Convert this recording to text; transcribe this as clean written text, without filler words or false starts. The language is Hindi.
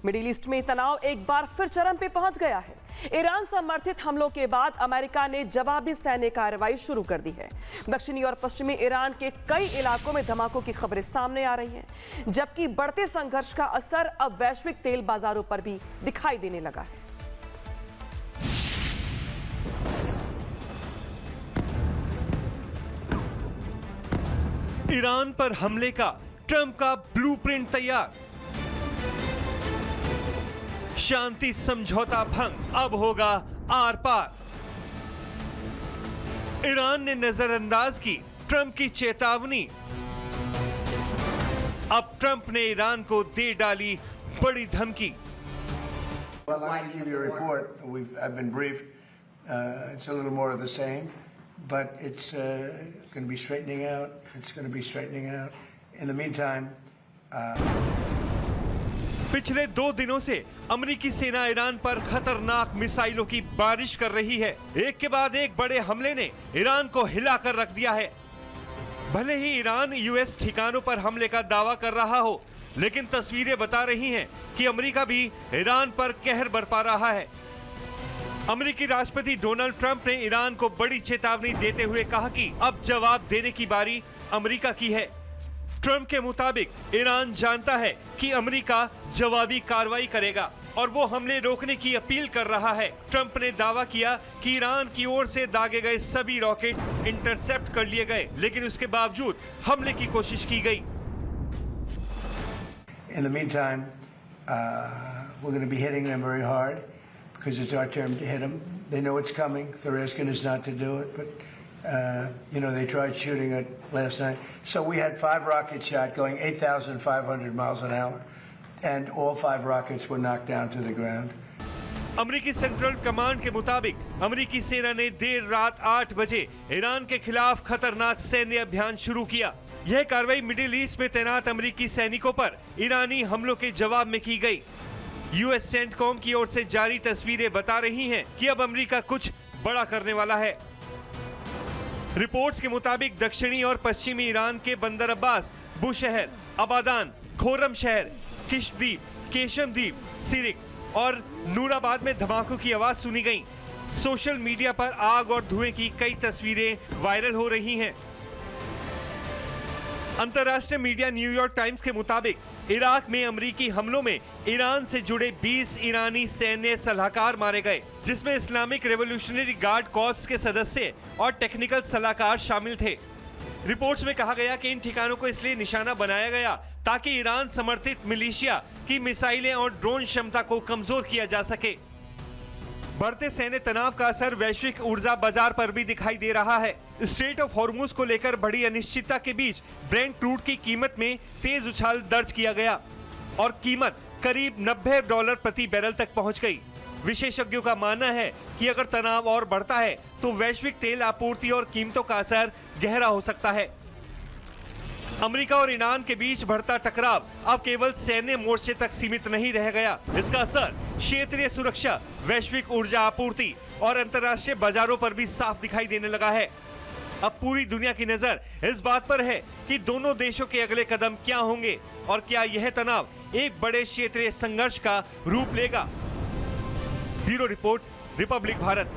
मिडिल ईस्ट में तनाव एक बार फिर चरम पे पहुंच गया है। ईरान समर्थित हमलों के बाद अमेरिका ने जवाबी सैन्य कार्रवाई शुरू कर दी है। दक्षिणी और पश्चिमी ईरान के कई इलाकों में धमाकों की खबरें सामने आ रही हैं, जबकि बढ़ते संघर्ष का असर अब वैश्विक तेल बाजारों पर भी दिखाई देने लगा है। ईरान पर हमले का ट्रंप का ब्लूप्रिंट तैयार। शांति समझौता भंग अब होगा आर पार। ईरान ने नजरअंदाज की ट्रंप की चेतावनी। अब ट्रंप ने ईरान को दे डाली बड़ी धमकी। Well, I can give you a report. I've been briefed. It's a little more of the same, but it's going to be straightening out. It's going to be straightening out. In the meantime, पिछले 2 दिनों से अमेरिकी सेना ईरान पर खतरनाक मिसाइलों की बारिश कर रही है। एक के बाद एक बड़े हमले ने ईरान को हिलाकर रख दिया है। भले ही ईरान यूएस ठिकानों पर हमले का दावा कर रहा हो, लेकिन तस्वीरें बता रही हैं कि अमेरिका भी ईरान पर कहर बरपा रहा है। अमेरिकी राष्ट्रपति डोनाल्ड ट्रंप ने ईरान को बड़ी चेतावनी देते हुए कहा कि अब जवाब देने की बारी अमेरिका की है। ट्रंप के मुताबिक ईरान जानता है कि अमेरिका जवाबी कार्रवाई करेगा और वो हमले रोकने की अपील कर रहा है। ट्रंप ने दावा किया कि ईरान की ओर से दागे गए सभी रॉकेट इंटरसेप्ट कर लिए गए, लेकिन उसके बावजूद हमले की कोशिश की गई। in the meantime, we're going to be hitting them very hard because it's our turn to hit them. They know it's coming. They're asking us not to do it, but they tried shooting it last night. So we had 5 rockets shot going 8,500 miles an hour, and all 5 rockets were knocked down to the ground. अमेरिकी सेंट्रल कमांड के मुताबिक अमेरिकी सेना ने देर रात 8 बजे ईरान के खिलाफ खतरनाक सैन्य अभियान शुरू किया। यह कार्रवाई मिडिल ईस्ट में तैनात अमेरिकी सैनिकों पर ईरानी हमलों के जवाब में की गई। यूएस सेंटकॉम की ओर से जारी तस्वीरें बता रही हैं कि अब अमेरिका कुछ बड़ा करने वाला है। रिपोर्ट्स के मुताबिक दक्षिणी और पश्चिमी ईरान के बंदर अब्बास, बुशहर, अबादान, खोरम शहर, किश्तद्वीप, केशमद्वीप, सिरिक और नूराबाद में धमाकों की आवाज सुनी गई। सोशल मीडिया पर आग और धुएं की कई तस्वीरें वायरल हो रही हैं। अंतर्राष्ट्रीय मीडिया न्यूयॉर्क टाइम्स के मुताबिक इराक में अमेरिकी हमलों में ईरान से जुड़े 20 ईरानी सैन्य सलाहकार मारे गए, जिसमें इस्लामिक रेवोल्यूशनरी गार्ड कॉर्प्स के सदस्य और टेक्निकल सलाहकार शामिल थे। रिपोर्ट्स में कहा गया कि इन ठिकानों को इसलिए निशाना बनाया गया ताकि ईरान समर्थित मिलिशिया की मिसाइलें और ड्रोन क्षमता को कमजोर किया जा सके। बढ़ते सैन्य तनाव का असर वैश्विक ऊर्जा बाजार पर भी दिखाई दे रहा है। स्ट्रेट ऑफ हॉर्मुज को लेकर बड़ी अनिश्चितता के बीच ब्रेंट क्रूड की कीमत में तेज उछाल दर्ज किया गया और कीमत करीब $90 प्रति बैरल तक पहुंच गई। विशेषज्ञों का मानना है कि अगर तनाव और बढ़ता है तो वैश्विक तेल आपूर्ति और कीमतों का असर गहरा हो सकता है। अमेरिका और ईरान के बीच बढ़ता टकराव अब केवल सैन्य मोर्चे तक सीमित नहीं रह गया। इसका असर क्षेत्रीय सुरक्षा, वैश्विक ऊर्जा आपूर्ति और अंतर्राष्ट्रीय बाजारों पर भी साफ दिखाई देने लगा है। अब पूरी दुनिया की नजर इस बात पर है कि दोनों देशों के अगले कदम क्या होंगे और क्या यह तनाव एक बड़े क्षेत्रीय संघर्ष का रूप लेगा। Bureau report, Republic Bharat.